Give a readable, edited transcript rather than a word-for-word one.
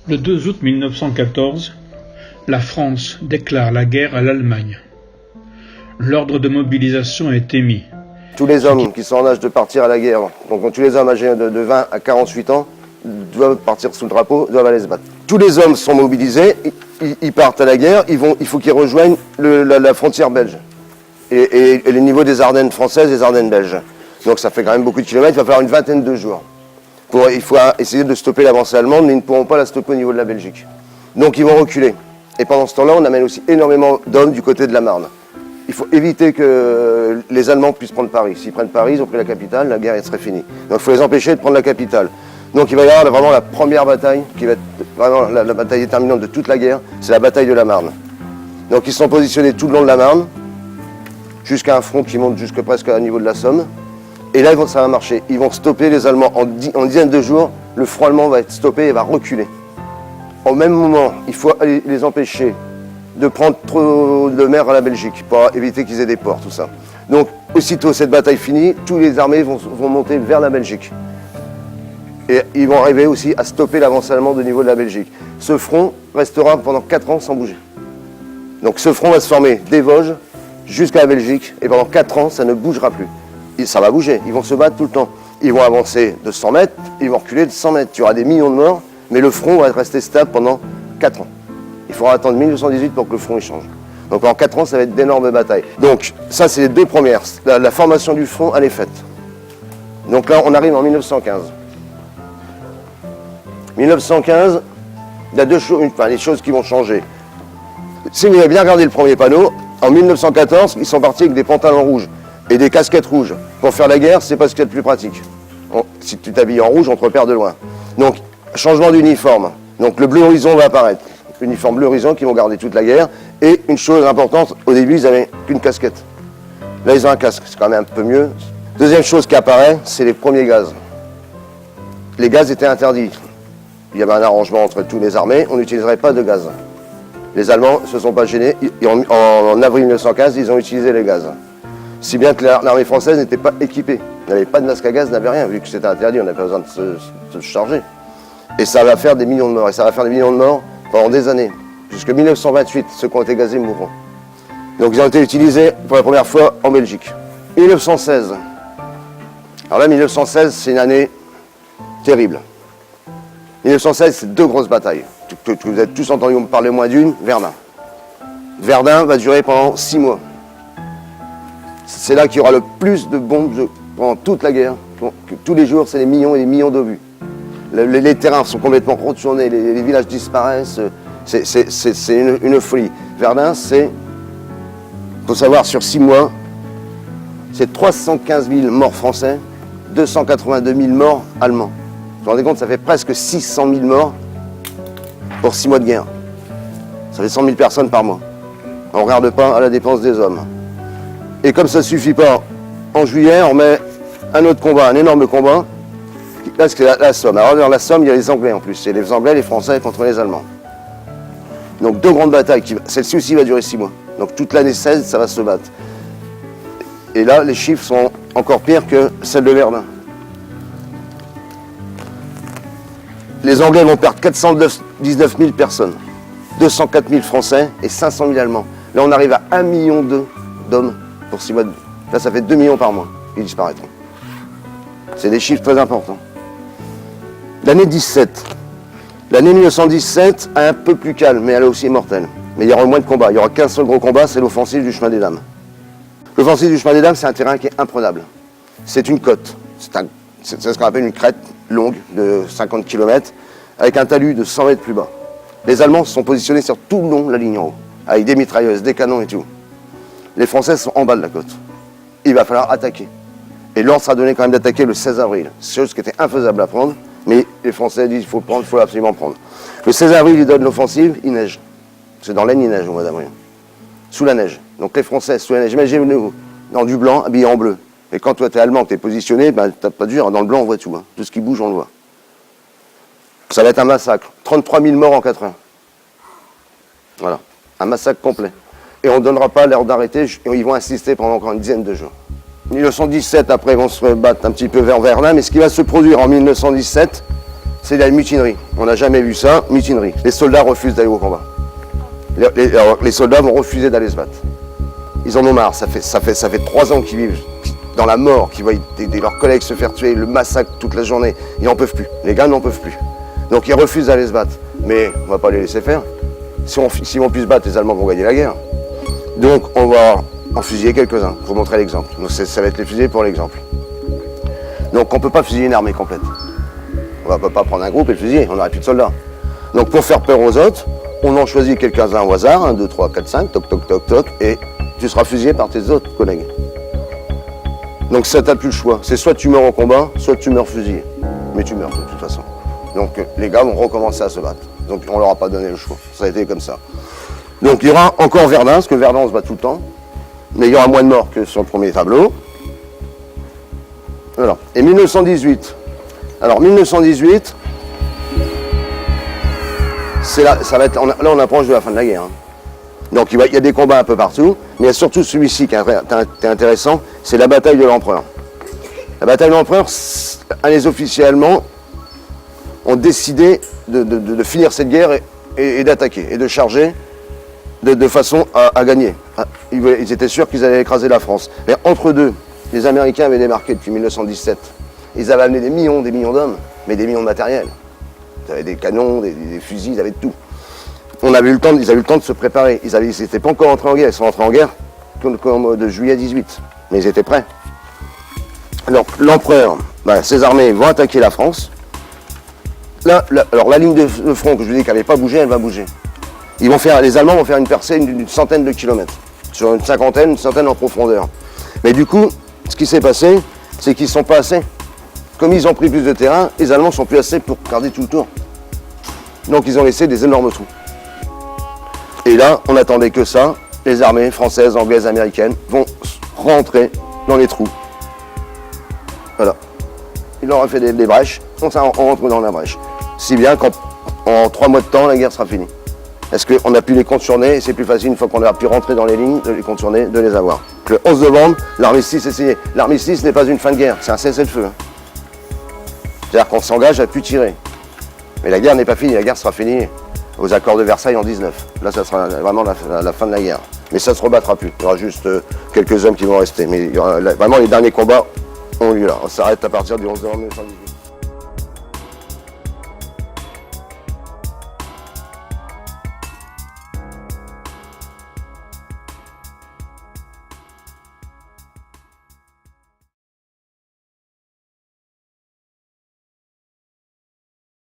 Le 2 août 1914, la France déclare la guerre à l'Allemagne. L'ordre de mobilisation est émis. Tous les hommes qui sont en âge de partir à la guerre, donc tous les hommes âgés de 20 à 48 ans, doivent partir sous le drapeau, doivent aller se battre. Tous les hommes sont mobilisés, ils partent à la guerre, il faut qu'ils rejoignent la frontière belge et le niveau des Ardennes françaises et des Ardennes belges. Donc ça fait quand même beaucoup de kilomètres, il va falloir une vingtaine de jours. Il faut essayer de stopper l'avancée allemande, mais ils ne pourront pas la stopper au niveau de la Belgique. Donc ils vont reculer. Et pendant ce temps-là, on amène aussi énormément d'hommes du côté de la Marne. Il faut éviter que les Allemands puissent prendre Paris. S'ils prennent Paris, ils ont pris la capitale, la guerre serait finie. Donc il faut les empêcher de prendre la capitale. Donc il va y avoir vraiment la première bataille, qui va être vraiment la bataille déterminante de toute la guerre, c'est la bataille de la Marne. Donc ils sont positionnés tout le long de la Marne, jusqu'à un front qui monte jusque presque au niveau de la Somme. Et là, ça va marcher. Ils vont stopper les Allemands. En dizaines de jours, le front allemand va être stoppé et va reculer. Au même moment, il faut les empêcher de prendre trop de mer à la Belgique pour éviter qu'ils aient des ports, tout ça. Donc, aussitôt cette bataille finie, toutes les armées vont monter vers la Belgique. Et ils vont arriver aussi à stopper l'avancée allemande au niveau de la Belgique. Ce front restera pendant 4 ans sans bouger. Donc ce front va se former des Vosges jusqu'à la Belgique et pendant 4 ans, ça ne bougera plus. Et ça va bouger, ils vont se battre tout le temps. Ils vont avancer de 100 mètres, ils vont reculer de 100 mètres. Il y aura des millions de morts, mais le front va rester stable pendant 4 ans. Il faudra attendre 1918 pour que le front change. Donc pendant 4 ans, ça va être d'énormes batailles. Donc ça, c'est les deux premières. La formation du front, elle est faite. Donc là, on arrive en 1915. 1915, il y a les choses qui vont changer. Si vous avez bien regardé le premier panneau, en 1914, ils sont partis avec des pantalons rouges et des casquettes rouges. Pour faire la guerre, c'est pas ce qu'il y a de plus pratique. Si tu t'habilles en rouge, on te repère de loin. Donc, changement d'uniforme. Donc le bleu horizon va apparaître. Uniforme bleu horizon qui vont garder toute la guerre. Et une chose importante, au début, ils n'avaient qu'une casquette. Là, ils ont un casque, c'est quand même un peu mieux. Deuxième chose qui apparaît, c'est les premiers gaz. Les gaz étaient interdits. Il y avait un arrangement entre toutes les armées, on n'utiliserait pas de gaz. Les Allemands ne se sont pas gênés. En avril 1915, ils ont utilisé les gaz. Si bien que l'armée française n'était pas équipée. Il n'avait pas de masque à gaz, n'avait rien. Vu que c'était interdit, on n'avait pas besoin de se charger. Et ça va faire des millions de morts. Et ça va faire des millions de morts pendant des années. Jusqu'en 1928, ceux qui ont été gazés mourront. Donc ils ont été utilisés pour la première fois en Belgique. 1916. Alors là, 1916, c'est une année terrible. 1916, c'est 2 grosses batailles. Que vous êtes tous entendus parler au moins d'une, Verdun. Verdun va durer pendant 6 mois. C'est là qu'il y aura le plus de bombes pendant toute la guerre. Tous les jours, c'est des millions et des millions d'obus. Les terrains sont complètement retournés, les villages disparaissent. C'est une folie. Verdun, c'est, il faut savoir, sur 6 mois, c'est 315 000 morts français, 282 000 morts allemands. Vous vous rendez compte, ça fait presque 600 000 morts pour 6 mois de guerre. Ça fait 100 000 personnes par mois. On ne regarde pas à la dépense des hommes. Et comme ça ne suffit pas, en juillet, on met un autre combat, un énorme combat. Là, c'est la Somme. Alors, dans la Somme, il y a les Anglais en plus. C'est les Anglais, les Français contre les Allemands. Donc, 2 grandes batailles. Celle-ci aussi va durer 6 mois. Donc, toute l'année 16, ça va se battre. Et là, les chiffres sont encore pires que celles de Verdun. Les Anglais vont perdre 419 000 personnes, 204 000 Français et 500 000 Allemands. Là, on arrive à 1,2 million d'hommes pour 6 mois. Là, ça fait 2 millions par mois qui disparaîtront. C'est des chiffres très importants. L'année 17. L'année 1917 est un peu plus calme, mais elle est aussi mortelle. Mais il y aura moins de combats. Il n'y aura qu'un seul gros combat, c'est l'offensive du chemin des Dames. L'offensive du chemin des Dames, c'est un terrain qui est imprenable. C'est une côte. C'est ce qu'on appelle une crête longue de 50 km, avec un talus de 100 mètres plus bas. Les Allemands se sont positionnés sur tout le long de la ligne en haut, avec des mitrailleuses, des canons et tout. Les Français sont en bas de la côte. Il va falloir attaquer. Et l'ordre sera donné quand même d'attaquer le 16 avril. C'est chose qui était infaisable à prendre, mais les Français disent qu'il faut le prendre, il faut absolument prendre. Le 16 avril, ils donnent l'offensive, il neige. C'est dans l'Aisne, il neige au mois d'avril. Sous la neige. Donc les Français, sous la neige, imaginez-vous, dans du blanc, habillé en bleu. Et quand toi, tu es allemand, que tu es positionné, ben, tu n'as pas dur. Dans le blanc, on voit tout. Hein. Tout ce qui bouge, on le voit. Ça va être un massacre. 33 000 morts en 4 heures. Voilà. Un massacre complet. Et on ne donnera pas l'ordre d'arrêter. Ils vont insister pendant encore une dizaine de jours. 1917, après, ils vont se battre un petit peu vers Verdun. Mais ce qui va se produire en 1917, c'est la mutinerie. On n'a jamais vu ça, mutinerie. Les soldats refusent d'aller au combat. Les soldats vont refuser d'aller se battre. Ils en ont marre, ça fait 3 ans qu'ils vivent dans la mort, qu'ils voient leurs collègues se faire tuer, le massacre toute la journée. Ils n'en peuvent plus, les gars n'en peuvent plus. Donc ils refusent d'aller se battre. Mais on ne va pas les laisser faire. Si on puisse se battre, les Allemands vont gagner la guerre. Donc on va en fusiller quelques-uns, pour montrer l'exemple. Donc ça va être les fusillés pour l'exemple. Donc on ne peut pas fusiller une armée complète. On ne va pas prendre un groupe et le fusiller, on n'aurait plus de soldats. Donc pour faire peur aux autres, on en choisit quelques-uns au hasard, 1, 2, 3, 4, 5, toc, toc, toc, toc, et tu seras fusillé par tes autres collègues. Donc ça, t'as plus le choix. C'est soit tu meurs au combat, soit tu meurs fusillé. Mais tu meurs de toute façon. Donc les gars vont recommencer à se battre. Donc on leur a pas donné le choix. Ça a été comme ça. Donc il y aura encore Verdun, parce que Verdun on se bat tout le temps. Mais il y aura moins de morts que sur le premier tableau. Voilà. Et 1918. Alors 1918, là on approche de la fin de la guerre. Hein. Donc il y a des combats un peu partout, mais il y a surtout celui-ci qui est intéressant, c'est la bataille de l'Empereur. La bataille de l'Empereur, les officiers allemands ont décidé de finir cette guerre et d'attaquer, et de charger de façon à gagner. Ils étaient sûrs qu'ils allaient écraser la France. Mais entre deux, les Américains avaient débarqué depuis 1917. Ils avaient amené des millions d'hommes, mais des millions de matériel. Ils avaient des canons, des fusils, ils avaient de tout. Ils avaient eu le temps de se préparer. Ils n'étaient pas encore entrés en guerre. Ils sont entrés en guerre comme de juillet 18. Mais ils étaient prêts. Alors, l'empereur, ses armées vont attaquer la France. Là, alors la ligne de front que je vous dis qu'elle n'avait pas bougé, elle va bouger. Les Allemands vont faire une percée d'une centaine de kilomètres. Sur une centaine en profondeur. Mais du coup, ce qui s'est passé, c'est qu'ils ne sont pas assez. Comme ils ont pris plus de terrain, les Allemands ne sont plus assez pour garder tout le tour. Donc ils ont laissé des énormes trous. Et là, on n'attendait que ça. Les armées françaises, anglaises, américaines vont rentrer dans les trous. Voilà. Il leur a fait des brèches, on rentre dans la brèche. Si bien qu'en 3 mois de temps, la guerre sera finie. Est-ce qu'on a pu les contourner et c'est plus facile une fois qu'on a pu rentrer dans les lignes, de les contourner, de les avoir. Le 11 novembre, l'armistice est signé. L'armistice n'est pas une fin de guerre, c'est un cessez-le-feu. C'est-à-dire qu'on s'engage à plus tirer. Mais la guerre n'est pas finie, la guerre sera finie aux accords de Versailles en 19. Là, ça sera vraiment la fin de la guerre. Mais ça ne se rebattra plus. Il y aura juste quelques hommes qui vont rester. Mais vraiment, les derniers combats ont lieu là. On s'arrête à partir du 11 novembre 1918.